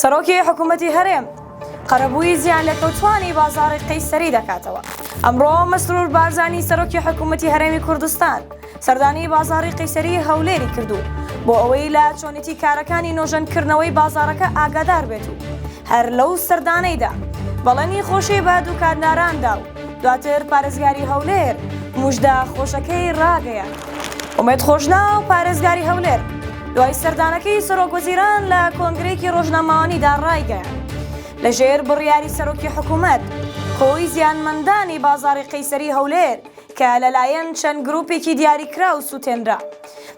سەرۆکی حکوومەتی هەرێم قەرەبووی زیان لە کەوتوانی بازاڕی قەیسەری دەکاتەوە. ئەمڕۆ مەسرور بارزانی سەرۆکی حکوومەتی هەرێمی کوردستان سەردانی بازاڕی قەیسەری هەولێری کردو بۆ ئەوەی لە چۆنیتی کارەکانی نۆژەنکردنەوەی بازاڕەکە ئاگادار بێت و هەر لەو سەردانەیدا بەڵێنی خۆشی بە دوکانداراندا و دواتر پارێزگاری هەولێر موژدە خۆشەکەی ڕاگەیە. ئومێد خۆشنا و پارێزگاری هەولێر دوای سەردانەکەی سەرۆکوەزیران لە کۆنگرەیەکی ڕۆژنامەوانیدا ڕایگەیاند لەژێر بڕیاری سەرۆکی حکوومەت خۆی زیانمەندانی بازاڕی قەیسەری هەولێر کە لەلایەن چەند گروپێکی دیاریکرا و سوتێنرا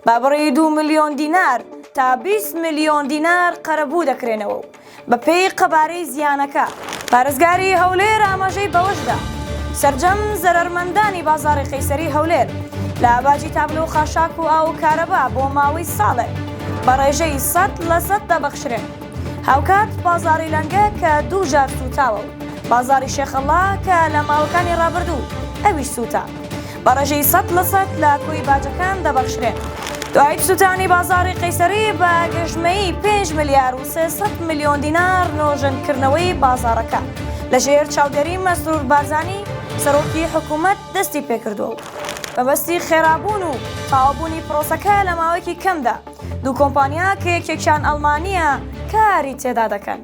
بە بڕی 2 ملیۆن دینار تا 20 ملیۆن دینار قەرەبوو دەکرێنەوە و بە پێی قەبارەی زیانەکە پارێزگاری هەولێر ئاماژەی بەوەشدا سەرجەم زەرەرمەندانی بازاڕی قەیسەری هەولێر لە باجی تابلۆ و خاشاک و ئاو کارەبا بۆ ماوەی ساڵێک بە ڕێژەی 100% دەبەخشرێن. هاوکات بازاڕی لەنگە کە 2 جار سوتاوە و بازاڕی شێخەڵا کە لە ماوەکانی ڕابردوو ئەویش سوتا بە ڕێژەی 100% لە کۆی باجەکان دەبەخشرێن. دوای سوتانی بازاڕی قەیسەری بە گەژمەیی 5 ملیار و 300 ملیۆن دینار نۆژەنکردنەوەی بازاڕەکە لەژێر چاودێری مەسرور بارزانی سەرۆکی حکوومەت دەستی پێکردووە. بەبەستی خێرابوون و تەواوبوونی پرۆسەکە لە ماوەیەکی کەمدا دوو کۆمپانیا کە یەکێکیان ئەڵمانیە کاری تێدا دەکەن.